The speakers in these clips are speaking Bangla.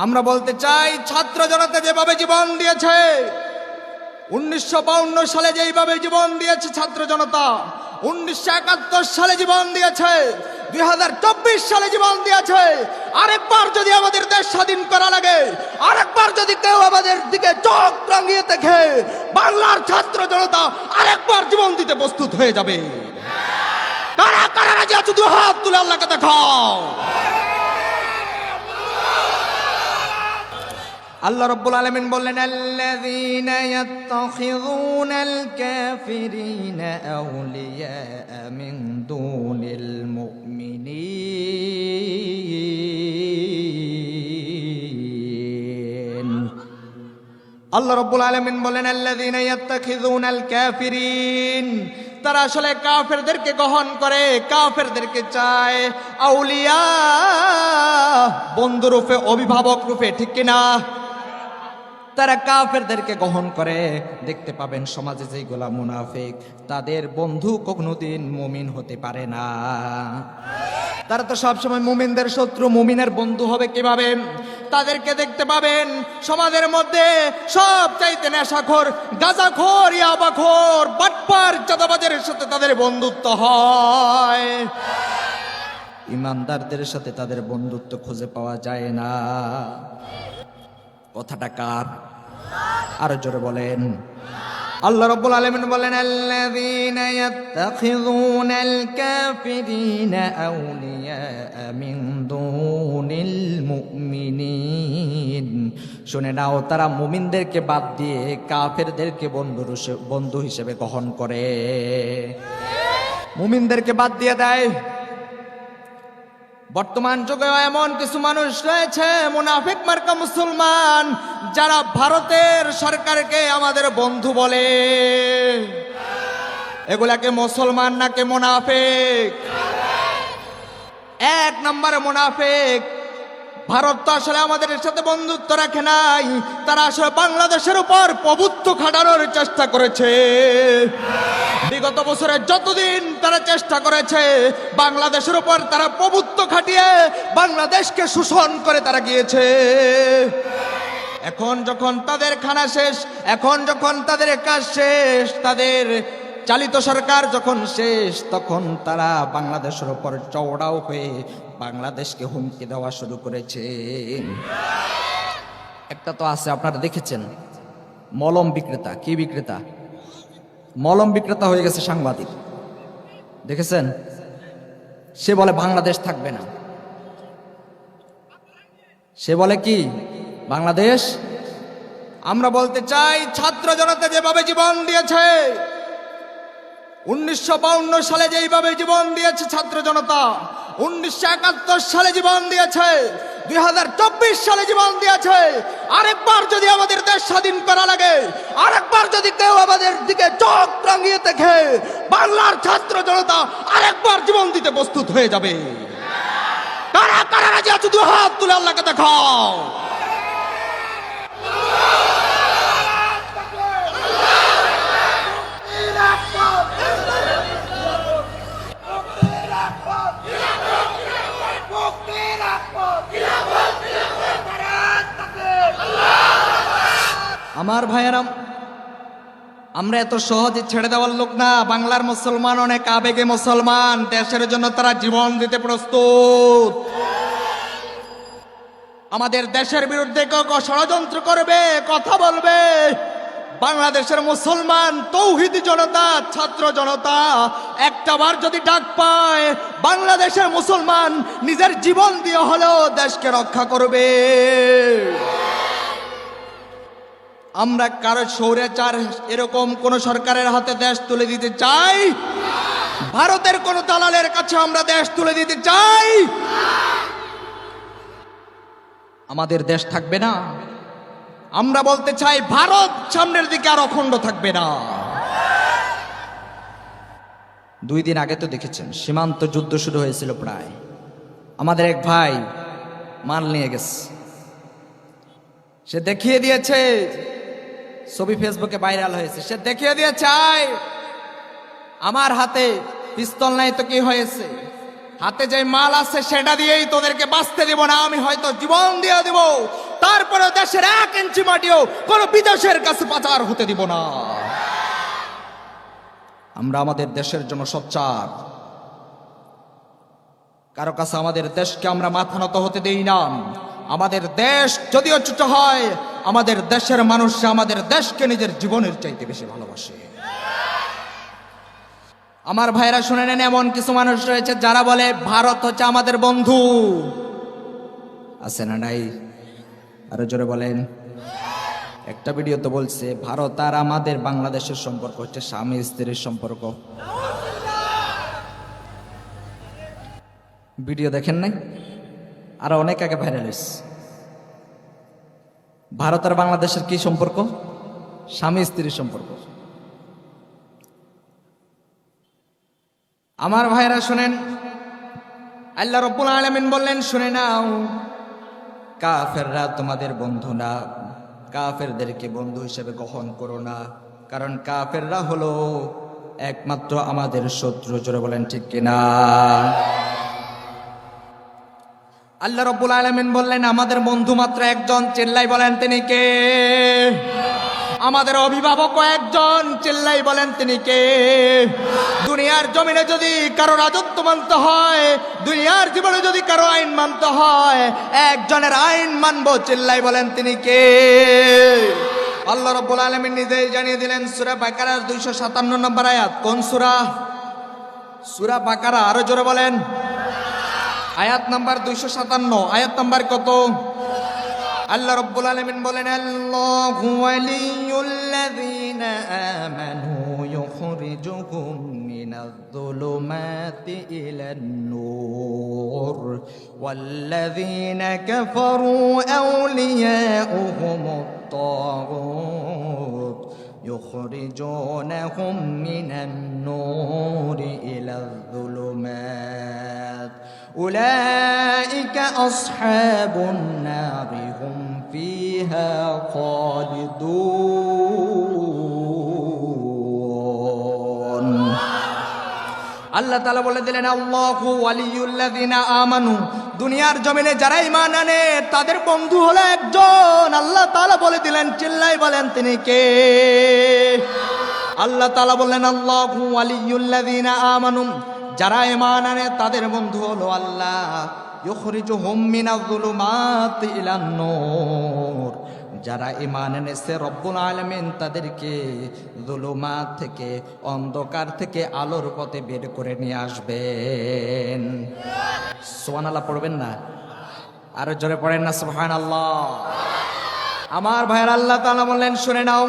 আমরা বলতে চাই, ছাত্র জনতা যেভাবে জীবন দিয়েছে, 1952 সালে যেইভাবে জীবন দিয়েছে ছাত্র জনতা, 1971 সালে জীবন দিয়েছে, 2024 সালে জীবন দিয়েছে। আরেকবার যদি আমাদের দেশ স্বাধীন করা লাগে, আরেকবার যদি কেউ আমাদের দিকে চোখ রাঙিয়ে দেখে, বাংলার ছাত্র জনতা আরেকবার জীবন দিতে প্রস্তুত হয়ে যাবে। কারা কারা রাজি আছো? দুই হাত তুলে আল্লাহকে দেখাও। আল্লাহ রাব্বুল আলামিন বললেন, আল্লাযীনা ইয়াত্তাখিযুনাল কাফিরিনা আউলিয়া মিন দুনিল মুমিনিন। আল্লাহ রাব্বুল আলামিন বললেন, আল্লাযীনা ইয়াত্তাখিযুনাল কাফিরিন, তারা আসলে কাফেরদেরকে গ্রহণ করে, কাফেরদেরকে চায় আউলিয়া, বন্ধু রূপে, অভিভাবক রূপে, ঠিক কিনা? তারা কাফেরদেরকে গ্রহণ করে। দেখতে পাবেন সমাজে যেগুলা মুনাফিক, তাদের বন্ধু কোনোদিন মুমিন হতে পারে না। তারা তো সবসময় মুমিনদের শত্রু, মুমিনের বন্ধু হবে কিভাবে? তাদেরকে দেখতে পাবেন সমাজের মধ্যে সব চাইতে নেশাখোর, গাঁজাখোর, ইয়াবাখোর, বাটপার, চাঁদাবাজের সাথে তাদের বন্ধুত্ব হয়। ইমানদারদের সাথে তাদের বন্ধুত্ব খুঁজে পাওয়া যায় না। কথাটা কার? আরো জোরে বলেন। আল্লাহ রাব্বুল আলামিন বলেন, আল্লাযীনা ইয়াত্তাখিযুনাল কাফিরিনা আউলিয়া মিন দুনিল মুমিনিন। শুনে নাও, তারা মুমিনদেরকে বাদ দিয়ে কাফেরদেরকে বন্ধু হিসেবে গ্রহণ করে, মুমিনদেরকে বাদ দিয়ে দেয়। বর্তমান যুগে এমন কিছু মানুষ রয়েছে, মুনাফিক মার্কা মুসলমান, যারা ভারতের সরকারকে আমাদের বন্ধু বলে। এগুলাকে মুসলমান নাকি মুনাফিক? এক নম্বরে মুনাফিক। ভারত তো আসলে আমাদের সাথে বন্ধুত্ব রাখে নাই, তারা আসলে বাংলাদেশের উপর প্রভুত্ব খাটানোর চেষ্টা করেছে। বিগত বছরে যতদিন তারা চেষ্টা করেছে, বাংলাদেশের উপর তারা প্রভুত্ব খাটিয়ে বাংলাদেশকে শোষণ করে তারা গিয়েছে। এখন যখন তাদের খানা শেষ, এখন যখন তাদের কাজ শেষ, তাদের চালিত সরকার যখন শেষ, তখন তারা বাংলাদেশের উপর চওড়াও হয়ে বাংলাদেশকে হুমকি দেওয়া শুরু করেছে। একটা তো আছে, আপনারা দেখেছেন, মলম বিক্রেতা। কি বিক্রেতা? মলম বিক্রেতা হয়ে গেছে সাংবাদিক, দেখেছেন? সে বলে বাংলাদেশ থাকবে না। সে বলে কি বাংলাদেশ? আমরা বলতে চাই, ছাত্র জনতা যেভাবে জীবন দিয়েছে, 1952 সালে যেইভাবে জীবন দিয়েছে ছাত্র জনতা, 1971 সালে জীবন দিয়েছে, 2024 সালে জীবন দিয়েছে। আরেকবার যদি আমাদের দেশ স্বাধীন করা লাগে, আরেকবার যদি কেউ আমাদের দিকে চোখ রাঙিয়ে দেখে, বাংলার ছাত্র জনতা আরেকবার জীবন দিতে প্রস্তুত হয়ে যাবে। কারা কারা রাজি আছো? দুই হাত তুলে আল্লাহকে দেখাও। আমার ভাইয়েরাম, আমরা এত সহজে ছেড়ে দেওয়ার লোক না। বাংলার মুসলমান অনেক আবেগে মুসলমান, দেশের জন্য তারা জীবন দিতে প্রস্তুত। আমাদের দেশের বিরুদ্ধে কেউ ষড়যন্ত্র করবে, কথা বলবে, বাংলাদেশের মুসলমান তৌহিদি জনতা, ছাত্র জনতা একটাবার যদি ডাক পায়, বাংলাদেশের মুসলমান নিজের জীবন দিয়ে হলেও দেশকে রক্ষা করবে। আমরা কারো স্বৈরাচার এরকম কোন সরকারের হাতে দেশ তুলে দিতে চাই? ভারতের কোন দালালের কাছে আমরা দেশ তুলে দিতে চাই? আমাদের দেশ থাকবে না। আমরা বলতে চাই, ভারত সামনের দিকে আর অখণ্ড থাকবে না। 2 দিন আগে তো দেখেছেন, সীমান্ত যুদ্ধ শুরু হয়েছিল প্রায়। আমাদের এক ভাই মাল নিয়ে গেছে, সে দেখিয়ে দিয়েছে, ছবি ফেসবুকে ভাইরাল হয়েছে। সে দেখিয়ে দিয়েছে, আমার হাতে পিস্তল নাই তো কি হয়েছে, হাতে যে মাল আছে সেটা দিয়েই তোদেরকে বাঁচতে দিব না, আমি হয়তো জীবন দিয়ে দিব, বাংলাদেশের 1 ইঞ্চি মাটিও কোন বিদেশের কাছে পাচার হতে দিব না। আমরা আমাদের দেশের জন্য সোচ্চার, কারো কাছে আমাদের দেশকে আমরা মাথা নত হতে দেই না। আমাদের দেশ যদিও ছোট হয়, আমাদের দেশের মানুষ আমাদের দেশকে নিজের জীবনের চাইতে বেশি ভালোবাসে। আমার ভাইরা শুনে নেন, এমন কিছু মানুষ রয়েছে যারা বলে ভারত হচ্ছে আমাদের বন্ধু। আছে না নাই? আরো জোরে বলেন। একটা ভিডিও তো বলছে ভারত আর আমাদের বাংলাদেশের সম্পর্ক হচ্ছে স্বামী স্ত্রীর সম্পর্ক। ভিডিও দেখেন নাই? আর অনেক আগে ভাইরাল হয়েছে। ভারত আর বাংলাদেশের কি সম্পর্ক? স্বামী স্ত্রীর সম্পর্ক। আমার ভাইরা শুনেন, আল্লাহ রাব্বুল আলামিন বললেন, শুনে নাও, কাফেররা তোমাদের বন্ধু না, কাফেরদেরকে বন্ধু হিসেবে গ্রহণ করো না, কারণ কাফেররা হলো একমাত্র আমাদের শত্রু। জোরে বলেন ঠিক কিনা? আল্লাহ রাব্বুল আলামিন বললেন আমাদের বন্ধু মাত্র একজন, চিল্লাই বলেন তিনি কে? আমাদের অভিভাবক একজন, চিল্লাই বলেন তিনি কে? দুনিয়ার জমিনে যদি কারো রাজত্ব মানতে হয়, দুনিয়ার জীবনে যদি কারো আইন মানতে হয়, একজনের আইন মানবো, চিল্লাই বলেন তিনি কে? আল্লাহ রাব্বুল আলামিন নিজেই জানিয়ে দিলেন সূরা বাকারার 257 নম্বর আয়াত। কোন সূরা? সূরা বাকারা। আরো জোরে বলেন। আয়াত নাম্বার 257। আয়াত নাম্বার কত? আল্লাহ রাব্বুল আলামিন বলেন, আল্লাহু ওয়ালিয়ুল্লাযীনা আমানু ইউখরিজুহুম মিনায-যুলুমাতি ইলান-নূর ওয়াল্লাযীনা কাফারু আউলিয়াউহুমুত-তাগুত ইউখরিজুনাহুম মিনান-নূরি ইলায-যুলুমাত উলাইকা আসহাবুন নারি হুম ফিহা খালিদুন। আল্লাহ তাআলা বলে দিলেন, আল্লাহু ওয়ালিয়ুল্লাযীনা আমানু, দুনিয়ার জমিনে যারা ঈমান আনে তাদের বন্ধু হলো একজন। আল্লাহ তাআলা বলে দিলেন, চিল্লাই বলেন তিনি কে? আল্লাহ তাআলা বললেন, আল্লাহু ওয়ালিয়ুল্লাযীনা আমানু, যারা ঈমান আনে তাদের বন্ধু হলো আল্লাহ। ইউখরিজুহুম মিনায-যুলুমাতি ইলান-নূর, যারা ঈমান এনেছে রব্বুল আলামিন তাদেরকে যুলুমাত থেকে, অন্ধকার থেকে আলোর পথে বের করে নিয়ে আসবেন। সুবহানাল্লাহ পড়বেন না? আরো জোরে পড়েন না সুবহানাল্লাহ। আমার ভাইয়ের আল্লাহ তাআলা বললেন, শুনে নাও,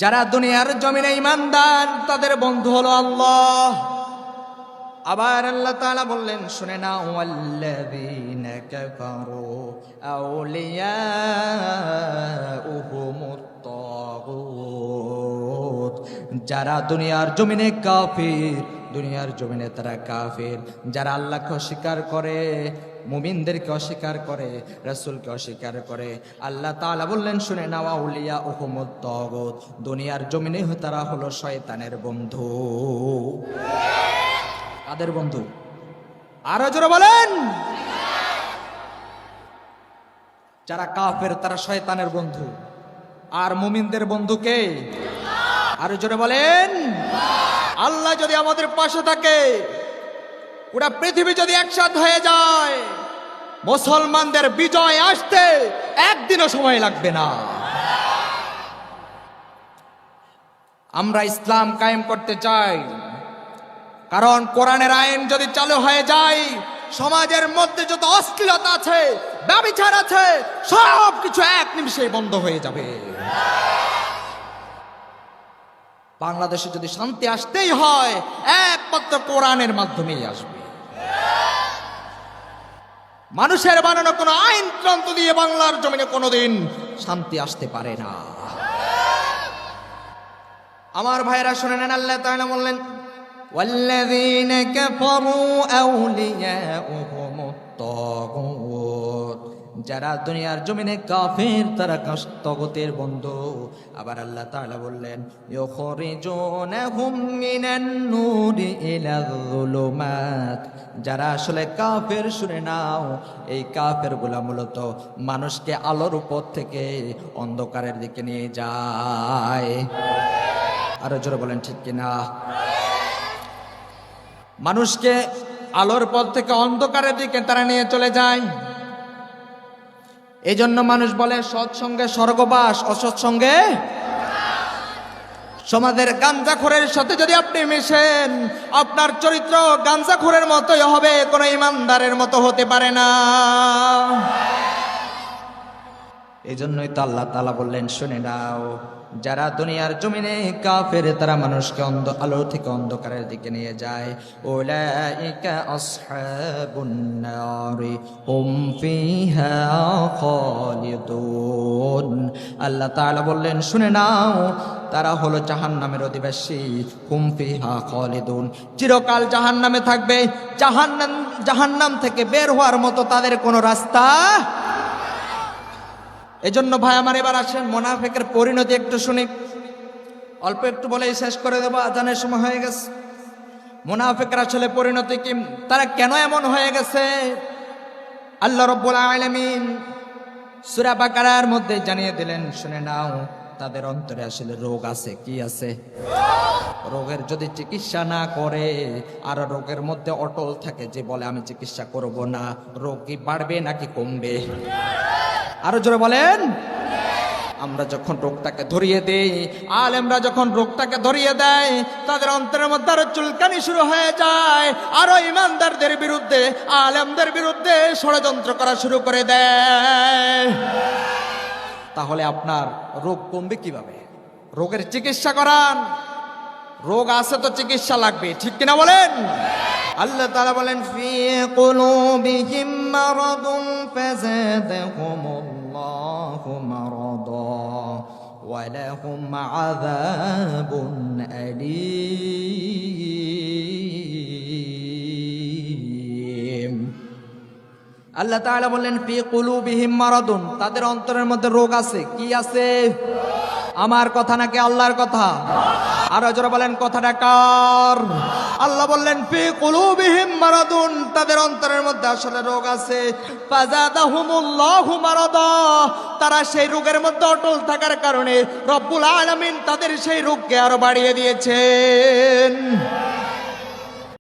যারা দুনিয়ার জমিনে ঈমানদার তাদের বন্ধু হলো আল্লাহ। আবার আল্লাহ তাআলা বললেন, শুনে নাও, ওয়াল্লাযীনা কাফারু আউলিয়াউহুমুত-তাগুত, যারা দুনিয়ার জমিনে কাফির, দুনিয়ার জমিনে তারা কাফির, যারা আল্লাহকে অস্বীকার করে, মুমিনদেরকে অস্বীকার করে, রাসূলকে অস্বীকার করে। আল্লাহ তাআলা বললেন, শুনে নাও, আউলিয়াউহুমুত-তাগুত, দুনিয়ার জমিনে তারা হলো শয়তানের বন্ধু। কাদের বন্ধু? আরো জোরে বলেন। যারা কাফের তারা শয়তানের বন্ধু, আর মুমিনদের বন্ধু কে? আরো জোরে বলেন। আল্লাহ যদি আমাদের পাশে থাকে, পুরা পৃথিবী যদি একসাথে হয়ে যায়, মুসলমানদের বিজয় আসতে একদিনও সময় লাগবে না। আমরা ইসলাম কায়েম করতে চাই, কারণ কোরআনের আইন যদি চালু হয়ে যায়, সমাজের মধ্যে যত অশ্লীলতা আছে, ব্যভিচার আছে, সব কিছু এক নিমিষেই বন্ধ হয়ে যাবে। বাংলাদেশে যদি শান্তি আসতেই হয়, একমাত্র কোরআনের মাধ্যমেই আসবে। মানুষের বানানো কোনো আইন গ্রন্থ দিয়ে বাংলার জমিনে কোনোদিন শান্তি আসতে পারে না। আমার ভাইরা শুনে নেন, আল্লাহ তাআলা বললেন, ওয়াল্লাযীনা কাফারু আউলিয়াউহুমুত-তাগুত, যারা দুনিয়ার জমিনে কাফের তারা তগতের বন্ধু। আবার আল্লাহ তাআলা বললেন ইউখরিজুনাহুম মিনান নূরি ইলাল যুলুমাত, যারা আসলে কাফের, শুনে নাও, এই কাফের গুলা মূলত মানুষকে আলোর উপর থেকে অন্ধকারের দিকে নিয়ে যায়। আরো জোরে বলেন ঠিক কিনা? মানুষকে আলোর পথ থেকে অন্ধকারের দিকে তারা নিয়ে চলে যায়। এই জন্য মানুষ বলে সৎসঙ্গে স্বর্গবাস, অসৎসঙ্গে। সমাজের গাঞ্জাখোরের সাথে যদি আপনি মিশেন, আপনার চরিত্র গাঞ্জাখোরের মতোই হবে, কোনো ইমানদারের মতো হতে পারে না। এই জন্যই তো আল্লাহ তাআলা বললেন, শুনে নাও, যারা দুনিয়ার জমিনে কাফের তারা মানুষকে আলো থেকে অন্ধকারের দিকে নিয়ে যায়। উলাইকা আসহাবুন নারি হুম ফিহা খালিদুন। আল্লাহ তাআলা বললেন, শুনে নাও, তারা হলো জাহান্নামের অধিবাসী। হুম ফিহা খালিদুন, চিরকাল জাহান্নামে থাকবে। জাহান্নাম থেকে বের হওয়ার মতো তাদের কোনো রাস্তা। এজন্য ভাই আমার, এবার আসেন মুনাফিকের পরিণতি একটু শুনি। অল্প একটু বলেই শেষ করে দেবো, আজানের সময় হয়ে গেছে। মুনাফিকরা আসলে পরিণতি কি, তারা কেন এমন হয়ে গেছে? আল্লাহ রাব্বুল আলামিন সূরা বাকারার মধ্যে জানিয়ে দিলেন, শুনে নাও, তাদের অন্তরে আসলে রোগ আছে। কি আছে? রোগের যদি চিকিৎসা না করে আর রোগের মধ্যে অটল থাকে, যে বলে আমি চিকিৎসা করব না, রোগ কি বাড়বে নাকি কমবে? আরো জোরে বলেন। আমরা যখন রোগটাকে ধরিয়ে দেই, আলেমরা যখন রোগটাকে ধরিয়ে দেয়, তাদের অন্তরের মধ্যে আরো চুলকানি শুরু হয়ে যায়, আরো ইমানদারদের বিরুদ্ধে, আলেমদের বিরুদ্ধে ষড়যন্ত্র করা শুরু করে দেয়। তাহলে আপনার রোগ কমবে কিভাবে? রোগের চিকিৎসা করান। রোগ আছে তো চিকিৎসা লাগবে, ঠিক কিনা বলেন? আল্লাহ তাআলা বলেন, ফি কুলুবিহিম মারাদুন ফাযাদাহুমুল্লাহু মারাদা ওয়া লাহুম আযাবুন আলীম। আল্লাহ তাআলা বললেন, ফি কুলুবিহিম মারাদুন, তাদের অন্তরের মধ্যে রোগ আছে। কি আছে? আমার কথা নাকি আল্লাহর কথা? আরো জোরে বলেন, কথাটা কার? আল্লাহ বললেন, ফি কুলুবিহিম মারাদুন, তাদের অন্তরের মধ্যে আসলে রোগ আছে। ফাযাদাহুমুল্লাহু মারাদা, তারা সেই রোগের মধ্যে অটল থাকার কারণে রব্বুল আলামিন তাদের সেই রোগকে আরো বাড়িয়ে দিয়েছেন।